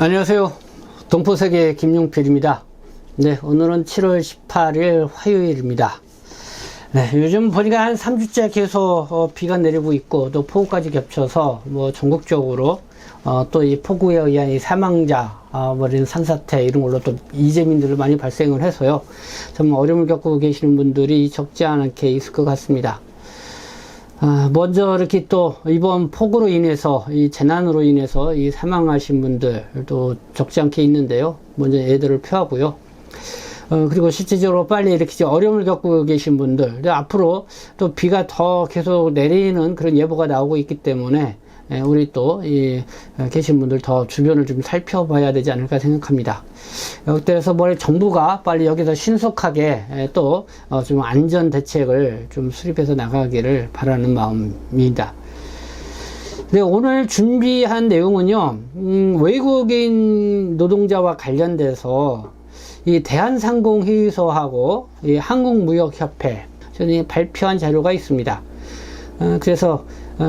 안녕하세요. 동포세계 김용필입니다. 네, 오늘은 7월 18일 화요일입니다. 네, 요즘 보니까 한 3주째 계속 비가 내리고 있고 또 폭우까지 겹쳐서 뭐 전국적으로 또 이 폭우에 의한 이 사망자, 이런 산사태 이런 걸로 또 이재민들을 많이 발생을 해서요. 정말 어려움을 겪고 계시는 분들이 적지 않게 있을 것 같습니다. 먼저 이렇게 또 이번 폭우로 인해서 이 재난으로 인해서 이 사망하신 분들도 적지 않게 있는데요. 먼저 애들을 표하고요. 그리고 실질적으로 빨리 이렇게 어려움을 겪고 계신 분들, 앞으로 또 비가 더 계속 내리는 그런 예보가 나오고 있기 때문에 우리 또 계신 분들 더 주변을 좀 살펴봐야 되지 않을까 생각합니다. 그래서 정부가 빨리 여기서 신속하게 또 좀 안전 대책을 좀 수립해서 나가기를 바라는 마음입니다. 네, 오늘 준비한 내용은요, 외국인 노동자와 관련돼서 이 대한상공회의소하고 이 한국무역협회 저는 발표한 자료가 있습니다. 그래서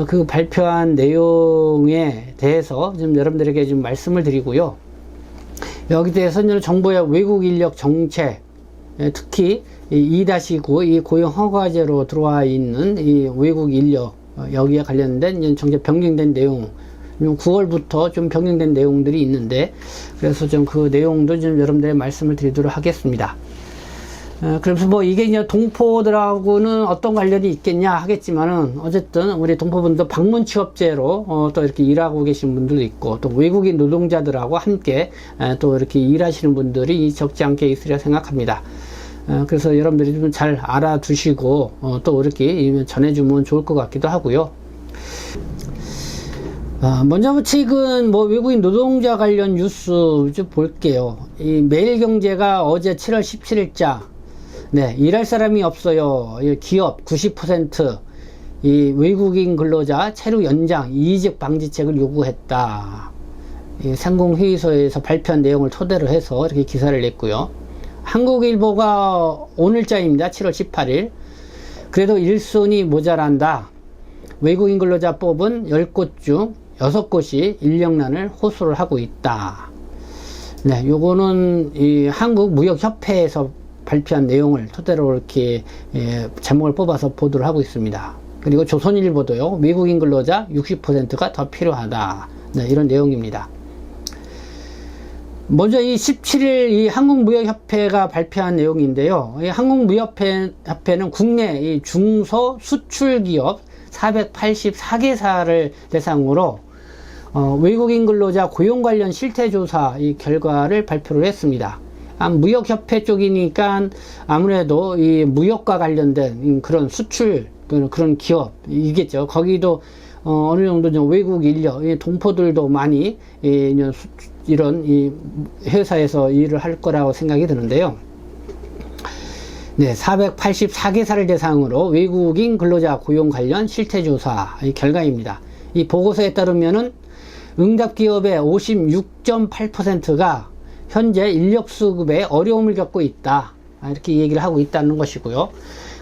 그 발표한 내용에 대해서 좀 여러분들에게 좀 말씀을 드리고요. 여기 대해서는 정부의 외국 인력 정책, 특히 2-9 이 고용 허가제로 들어와 있는 이 외국 인력 여기에 관련된 정책 변경된 내용, 9월부터 좀 변경된 내용들이 있는데, 그래서 좀 그 내용도 좀 여러분들의 말씀을 드리도록 하겠습니다. 그래서 이게 이제 동포들하고는 어떤 관련이 있겠냐 하겠지만은, 어쨌든 우리 동포분들 방문 취업제로 또 이렇게 일하고 계신 분들도 있고, 또 외국인 노동자들하고 함께 또 이렇게 일하시는 분들이 적지 않게 있으리라 생각합니다. 그래서 여러분들이 좀 잘 알아두시고 또 이렇게 전해주면 좋을 것 같기도 하고요. 먼저 최근 외국인 노동자 관련 뉴스 좀 볼게요. 이 매일경제가 어제 7월 17일자 네, 일할 사람이 없어요. 기업 90% 이 외국인 근로자 체류 연장 이직 방지책을 요구했다. 이 상공회의소에서 발표한 내용을 토대로 해서 이렇게 기사를 냈고요. 한국일보가 오늘자입니다. 7월 18일. 그래도 1순위 모자란다. 외국인 근로자 뽑은 10곳 중 6곳이 인력난을 호소를 하고 있다. 네, 요거는 이 한국무역협회에서 발표한 내용을 토대로 이렇게 제목을 뽑아서 보도를 하고 있습니다. 그리고 조선일보도요, 외국인 근로자 60%가 더 필요하다. 네, 이런 내용입니다. 먼저 이 17일 이 한국무역협회가 발표한 내용인데요. 이 한국무역협회는 국내 이 중소 수출기업 484개사를 대상으로 외국인 근로자 고용 관련 실태조사 이 결과를 발표를 했습니다. 무역협회 쪽이니까 아무래도 이 무역과 관련된 그런 수출 그런 기업이겠죠. 거기도 어느 정도 좀 외국 인력, 동포들도 많이 이런 이 회사에서 일을 할 거라고 생각이 드는데요. 네, 484개사를 대상으로 외국인 근로자 고용 관련 실태조사 결과입니다. 이 보고서에 따르면은 응답기업의 56.8%가 현재 인력 수급에 어려움을 겪고 있다. 이렇게 얘기를 하고 있다는 것이고요.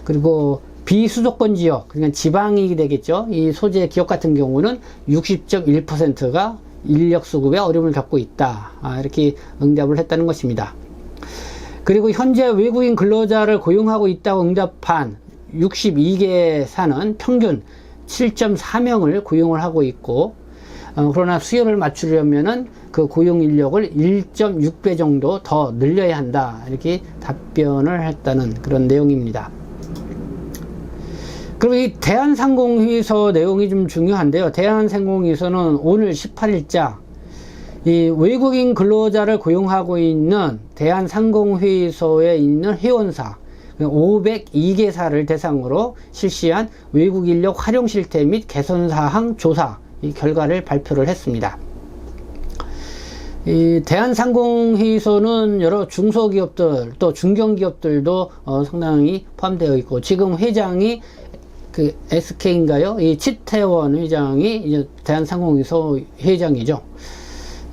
그리고 비수도권 지역, 그러니까 지방이 되겠죠. 이 소재 기업 같은 경우는 60.1%가 인력 수급에 어려움을 겪고 있다. 이렇게 응답을 했다는 것입니다. 그리고 현재 외국인 근로자를 고용하고 있다고 응답한 62개사는 평균 7.4명을 고용을 하고 있고, 그러나 수요를 맞추려면은 그 고용 인력을 1.6배 정도 더 늘려야 한다. 이렇게 답변을 했다는 그런 내용입니다. 그리고 이 대한상공회의소 내용이 좀 중요한데요. 대한상공회의소는 오늘 18일자 이 외국인 근로자를 고용하고 있는 대한상공회의소에 있는 회원사 502개사를 대상으로 실시한 외국 인력 활용 실태 및 개선 사항 조사 이 결과를 발표를 했습니다. 이 대한상공회의소는 여러 중소기업들 또 중견기업들도 상당히 포함되어 있고, 지금 회장이 그 SK인가요? 이 치태원 회장이 이제 대한상공회의소 회장이죠.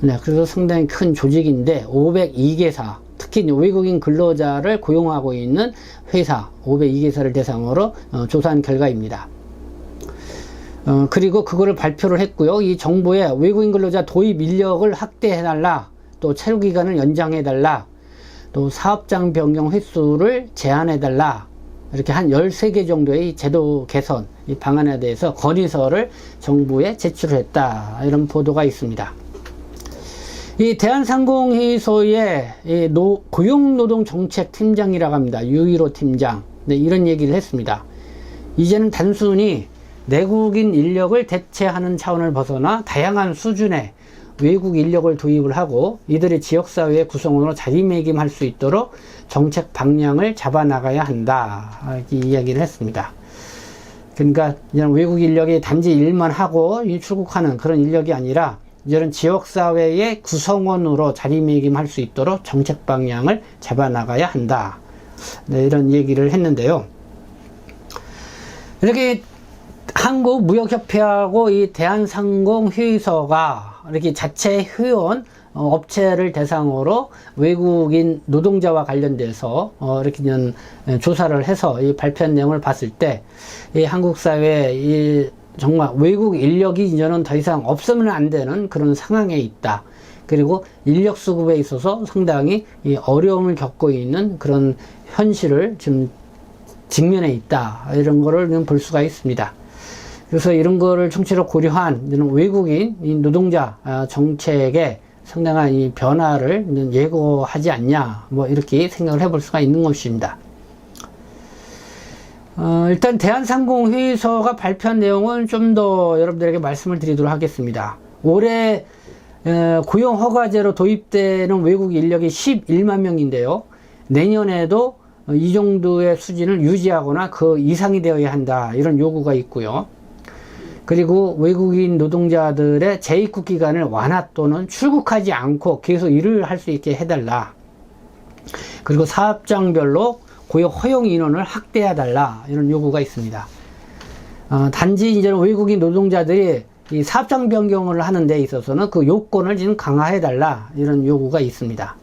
네, 그래서 상당히 큰 조직인데 502개사, 특히 외국인 근로자를 고용하고 있는 회사 502개사를 대상으로 조사한 결과입니다. 그리고 그거를 발표를 했고요. 이 정부에 외국인 근로자 도입 인력을 확대해달라, 또 체류기간을 연장해달라, 또 사업장 변경 횟수를 제한해달라, 이렇게 한 13개 정도의 제도 개선 이 방안에 대해서 건의서를 정부에 제출했다, 이런 보도가 있습니다. 이 대한상공회의소의 고용노동정책팀장이라고 합니다. 유일호 팀장. 네, 이런 얘기를 했습니다. 이제는 단순히 내국인 인력을 대체하는 차원을 벗어나 다양한 수준의 외국 인력을 도입을 하고 이들의 지역사회의 구성원으로 자리매김할 수 있도록 정책 방향을 잡아나가야 한다, 이렇게 이야기를 했습니다. 그러니까 이제는 외국 인력이 단지 일만 하고 출국하는 그런 인력이 아니라 이제는 지역사회의 구성원으로 자리매김할 수 있도록 정책 방향을 잡아나가야 한다, 네, 이런 얘기를 했는데요. 이렇게 한국무역협회하고 이 대한상공회의소가 이렇게 자체 회원 업체를 대상으로 외국인 노동자와 관련돼서 이렇게 조사를 해서 이 발표한 내용을 봤을 때, 이 한국 사회에 이 정말 외국 인력이 이제는 더 이상 없으면 안 되는 그런 상황에 있다. 그리고 인력 수급에 있어서 상당히 이 어려움을 겪고 있는 그런 현실을 지금 직면해 있다, 이런 거를 볼 수가 있습니다. 그래서 이런 거를 총체로 고려한 외국인 노동자 정책에 상당한 이 변화를 예고하지 않냐, 뭐 이렇게 생각을 해볼 수가 있는 것입니다. 일단 대한상공회의소가 발표한 내용은 좀 더 여러분들에게 말씀을 드리도록 하겠습니다. 올해 고용허가제로 도입되는 외국 인력이 11만 명인데요. 내년에도 이 정도의 수준을 유지하거나 그 이상이 되어야 한다, 이런 요구가 있고요. 그리고 외국인 노동자들의 재입국 기간을 완화 또는 출국하지 않고 계속 일을 할 수 있게 해달라. 그리고 사업장별로 고용 허용 인원을 확대해달라, 이런 요구가 있습니다. 단지 이제는 외국인 노동자들이 이 사업장 변경을 하는 데 있어서는 그 요건을 지금 강화해달라, 이런 요구가 있습니다.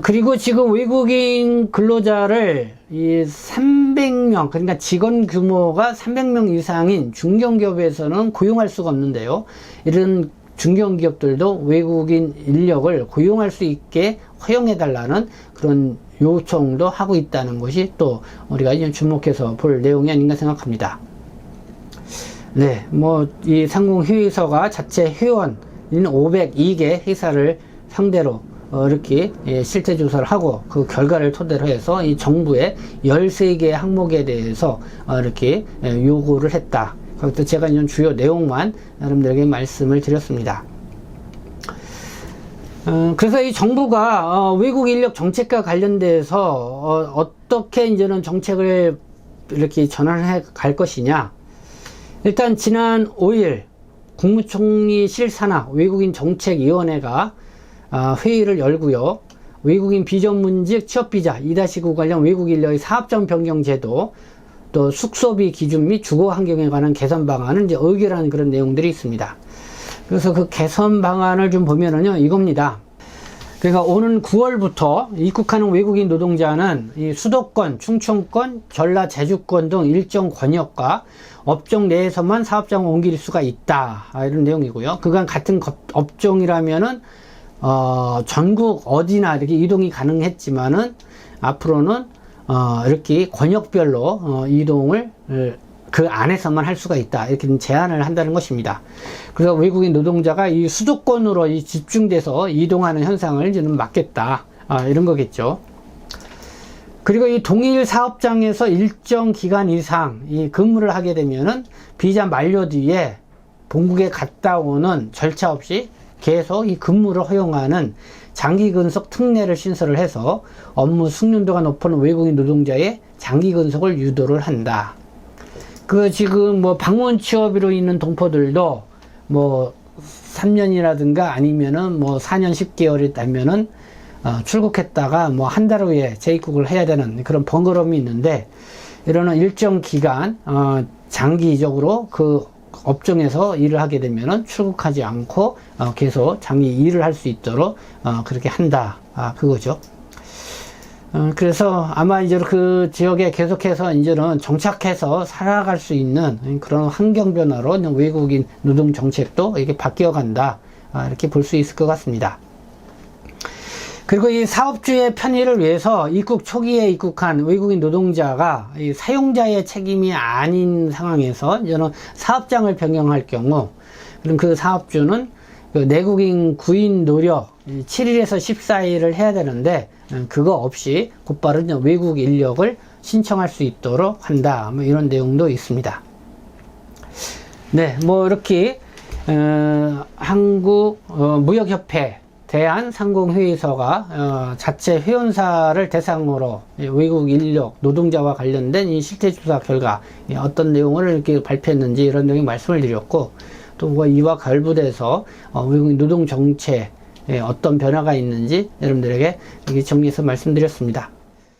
그리고 지금 외국인 근로자를 이 300명, 그러니까 직원 규모가 300명 이상인 중견기업에서는 고용할 수가 없는데요. 이런 중견기업들도 외국인 인력을 고용할 수 있게 허용해달라는 그런 요청도 하고 있다는 것이 또 우리가 이제 주목해서 볼 내용이 아닌가 생각합니다. 네, 이 상공회의소가 자체 회원인 502개 회사를 상대로 이렇게 실태 조사를 하고 그 결과를 토대로 해서 이 정부의 13개의 항목에 대해서 이렇게 요구를 했다. 그것도 제가 이제 주요 내용만 여러분들에게 말씀을 드렸습니다. 그래서 이 정부가 외국 인력 정책과 관련돼서 어떻게 이제는 정책을 이렇게 전환해 갈 것이냐. 일단 지난 5일 국무총리실 산하 외국인 정책위원회가 회의를 열고요. 외국인 비전문직 취업비자 2-9 관련 외국 인력의 사업장 변경 제도, 또 숙소비 기준 및 주거 환경에 관한 개선 방안을 이제 의결하는 그런 내용들이 있습니다. 그래서 그 개선 방안을 좀 보면은요, 이겁니다. 그러니까 오는 9월부터 입국하는 외국인 노동자는 이 수도권, 충청권, 전라, 제주권 등 일정 권역과 업종 내에서만 사업장을 옮길 수가 있다, 이런 내용이고요. 그간 같은 업종이라면은 전국 어디나 이렇게 이동이 가능했지만은 앞으로는 이렇게 권역별로 이동을 그 안에서만 할 수가 있다, 이렇게 제한을 한다는 것입니다. 그래서 외국인 노동자가 이 수도권으로 집중돼서 이동하는 현상을 이제는 막겠다, 이런 거겠죠. 그리고 이 동일 사업장에서 일정 기간 이상 이 근무를 하게 되면은 비자 만료 뒤에 본국에 갔다 오는 절차 없이 계속 이 근무를 허용하는 장기 근속 특례를 신설을 해서 업무 숙련도가 높은 외국인 노동자의 장기 근속을 유도를 한다. 지금 방문 취업으로 있는 동포들도 3년이라든가 아니면은 4년 10개월이 되면은 출국했다가 한 달 후에 재입국을 해야 되는 그런 번거로움이 있는데, 이러는 일정 기간 장기적으로 그 업종에서 일을 하게 되면은 출국하지 않고 계속 장기 일을 할 수 있도록 그렇게 한다, 그거죠. 그래서 아마 이제 그 지역에 계속해서 이제는 정착해서 살아갈 수 있는 그런 환경 변화로 외국인 노동 정책도 이게 바뀌어 간다. 이렇게 볼 수 있을 것 같습니다. 그리고 이 사업주의 편의를 위해서 입국 초기에 입국한 외국인 노동자가 이 사용자의 책임이 아닌 상황에서 이제는 사업장을 변경할 경우, 그럼 그 사업주는 그 내국인 구인 노력 7일에서 14일을 해야 되는데 그거 없이 곧바로 외국 인력을 신청할 수 있도록 한다. 뭐 이런 내용도 있습니다. 네, 뭐 이렇게 한국 무역협회 대한상공회의소가 자체 회원사를 대상으로 외국 인력 노동자와 관련된 이 실태조사 결과 어떤 내용을 이렇게 발표했는지 이런 내용 말씀을 드렸고, 또 이와 결부돼서 외국인 노동 정책에 어떤 변화가 있는지 여러분들에게 정리해서 말씀드렸습니다.